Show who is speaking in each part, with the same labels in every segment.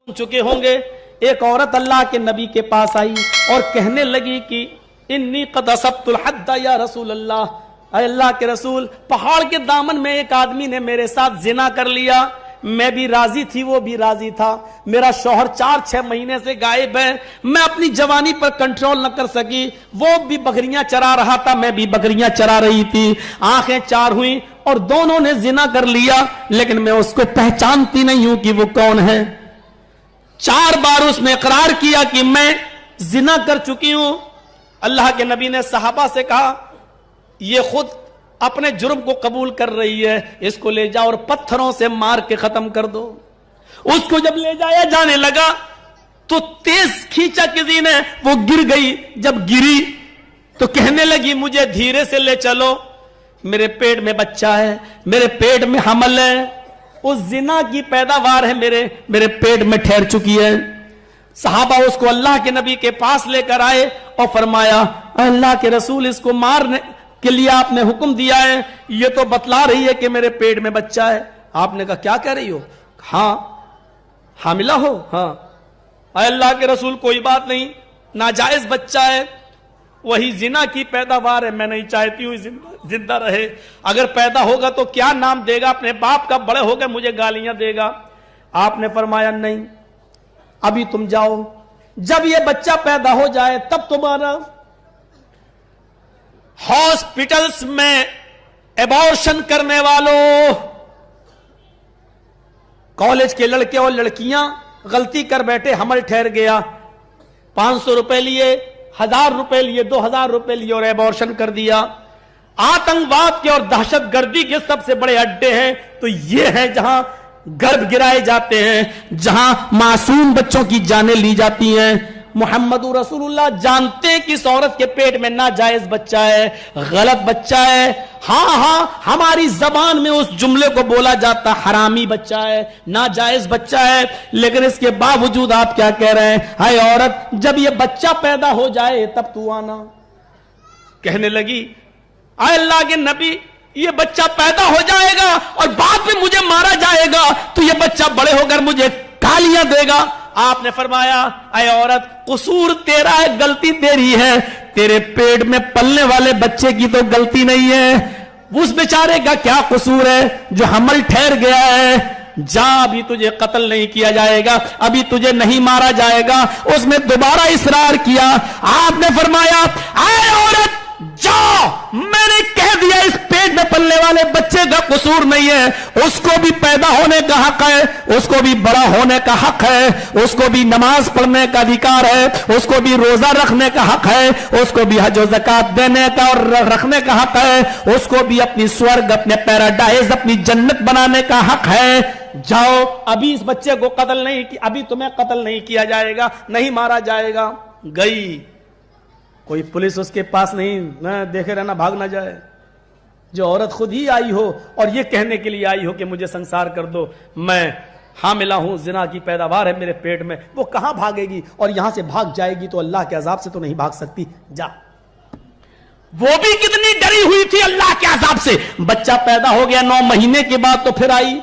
Speaker 1: چکے ہوں گے. ایک عورت اللہ کے نبی کے پاس آئی اور کہنے لگی کہ انی قد اصبت الحد یا رسول اللہ، اے اللہ کے رسول، پہاڑ کے دامن میں ایک آدمی نے میرے ساتھ زنا کر لیا. میں بھی راضی تھی، وہ بھی راضی تھا. میرا شوہر 4-6 مہینے سے غائب ہے. میں اپنی جوانی پر کنٹرول نہ کر سکی. وہ بھی بکریاں چرا رہا تھا، میں بھی بکریاں چرا رہی تھی. آنکھیں چار ہوئیں اور دونوں نے زنا کر لیا، لیکن میں اس کو پہچانتی نہیں ہوں کہ وہ کون ہے. 4 بار اس نے اقرار کیا کہ میں زنا کر چکی ہوں. اللہ کے نبی نے صحابہ سے کہا یہ خود اپنے جرم کو قبول کر رہی ہے، اس کو لے جاؤ اور پتھروں سے مار کے ختم کر دو. اس کو جب لے جایا جانے لگا تو تیز کھینچا کسی نے، وہ گر گئی. جب گری تو کہنے لگی مجھے دھیرے سے لے چلو، میرے پیٹ میں بچہ ہے، میرے پیٹ میں حمل ہے، اس زنا کی پیداوار ہے میرے پیٹ میں ٹھہر چکی ہے. صحابہ اس کو اللہ کے نبی کے پاس لے کر آئے اور فرمایا اللہ کے رسول، اس کو مارنے کے لیے آپ نے حکم دیا ہے، یہ تو بتلا رہی ہے کہ میرے پیٹ میں بچہ ہے. آپ نے کہا کیا کہہ رہی ہو؟ ہاں حاملہ ہو؟ ہاں. اے اللہ کے رسول کوئی بات نہیں، ناجائز بچہ ہے، وہی زنا کی پیداوار ہے، میں نہیں چاہتی ہوں زندہ رہے. اگر پیدا ہوگا تو کیا نام دے گا؟ اپنے باپ کا، بڑے ہو گئے مجھے گالیاں دے گا. آپ نے فرمایا نہیں، ابھی تم جاؤ، جب یہ بچہ پیدا ہو جائے تب تمہارا ہاسپٹلز میں ایبارشن کرنے والوں، کالج کے لڑکے اور لڑکیاں غلطی کر بیٹھے، حمل ٹھہر گیا، 500 روپے لیے، 1000 روپے لیے، 2000 روپے لیے اور ایبارشن کر دیا. آتنکواد کے اور دہشت گردی کے سب سے بڑے اڈے ہیں تو یہ ہیں جہاں گربھ گرائے جاتے ہیں، جہاں معصوم بچوں کی جانیں لی جاتی ہیں. محمد رسول اللہ جانتے ہیں کہ اس عورت کے پیٹ میں ناجائز بچہ ہے، غلط بچہ ہے. ہاں ہماری زبان میں اس جملے کو بولا جاتا حرامی بچہ ہے، ناجائز بچہ ہے، لیکن اس کے باوجود آپ کیا کہہ رہے ہیں؟ اے عورت، جب یہ بچہ پیدا ہو جائے تب تو آنا. کہنے لگی اے اللہ کے نبی، یہ بچہ پیدا ہو جائے گا اور بعد میں مجھے مارا جائے گا تو یہ بچہ بڑے ہو کر مجھے گالیاں دے گا. آپ نے فرمایا اے عورت، قصور تیرا ہے، غلطی تیری ہے، تیرے پیٹ میں پلنے والے بچے کی تو غلطی نہیں ہے. اس بیچارے کا کیا قصور ہے جو حمل ٹھہر گیا ہے؟ جا، ابھی تجھے قتل نہیں کیا جائے گا، ابھی تجھے نہیں مارا جائے گا. اس نے دوبارہ اصرار کیا. آپ نے فرمایا اے عورت جا، میں نے کہہ دیا اس پیٹ میں پلنے والے بچے کا قصور نہیں ہے، اس کو بھی پیدا ہونے کا حق ہے، اس کو بھی بڑا ہونے کا حق ہے، اس کو بھی نماز پڑھنے کا ادھیکار ہے، اس کو بھی روزہ رکھنے کا حق ہے، اس کو بھی حج و زکات دینے کا اور رکھنے کا حق ہے، اس کو بھی اپنی سورگ، اپنے پیراڈائز، اپنی جنت بنانے کا حق ہے. جاؤ، ابھی اس بچے کو قتل نہیں کی، ابھی تمہیں قتل نہیں کیا جائے گا، نہیں مارا جائے گا. گئی، کوئی پولیس اس کے پاس نہیں، نہ دیکھے رہنا بھاگ نہ جائے. جو عورت خود ہی آئی ہو اور یہ کہنے کے لیے آئی ہو کہ مجھے سنسار کر دو، میں حاملہ ہوں، زنا کی پیداوار ہے میرے پیٹ میں، وہ کہاں بھاگے گی؟ اور یہاں سے بھاگ جائے گی تو اللہ کے عذاب سے تو نہیں بھاگ سکتی. جا. وہ بھی کتنی ڈری ہوئی تھی اللہ کے عذاب سے. بچہ پیدا ہو گیا 9 مہینے کے بعد تو پھر آئی،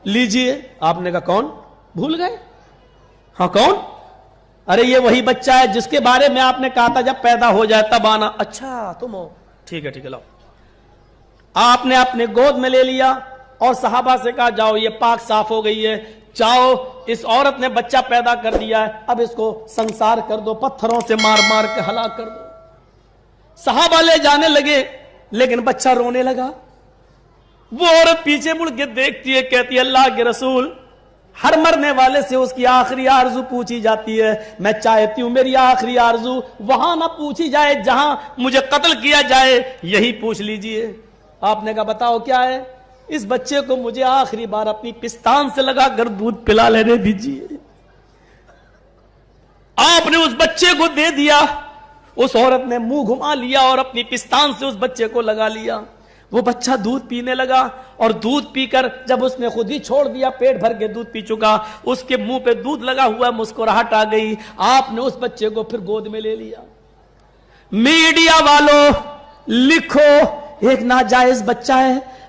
Speaker 1: لیجئے. آپ نے کہا کون؟ بھول گئے؟ ہاں کون؟ ارے یہ وہی بچہ ہے جس کے بارے میں آپ نے کہا تھا جب پیدا ہو جائے تب آنا. اچھا تم ہو، ٹھیک ہے لاؤ. آپ نے اپنے گود میں لے لیا اور صحابہ سے کہا جاؤ، یہ پاک صاف ہو گئی ہے، جاؤ، اس عورت نے بچہ پیدا کر دیا ہے، اب اس کو سنسار کر دو، پتھروں سے مار مار کے ہلاک کر دو. صحابہ لے جانے لگے لیکن بچہ رونے لگا. وہ عورت پیچھے مڑ کے دیکھتی ہے، کہتی ہے اللہ کے رسول، ہر مرنے والے سے اس کی آخری آرزو پوچھی جاتی ہے، میں چاہتی ہوں میری آخری آرزو وہاں نہ پوچھی جائے جہاں مجھے قتل کیا جائے، یہی پوچھ لیجئے. آپ نے کہا بتاؤ کیا ہے؟ اس بچے کو مجھے آخری بار اپنی پستان سے لگا کر دودھ پلا لینے دیجئے. آپ نے اس بچے کو دے دیا. اس عورت نے منہ گھما لیا اور اپنی پستان سے اس بچے کو لگا لیا. وہ بچہ دودھ پینے لگا اور دودھ پی کر جب اس نے خود ہی چھوڑ دیا، پیٹ بھر کے دودھ پی چکا، اس کے منہ پہ دودھ لگا ہوا، مسکراہٹ آ گئی. آپ نے اس بچے کو پھر گود میں لے لیا. میڈیا والوں لکھو، ایک ناجائز بچہ ہے،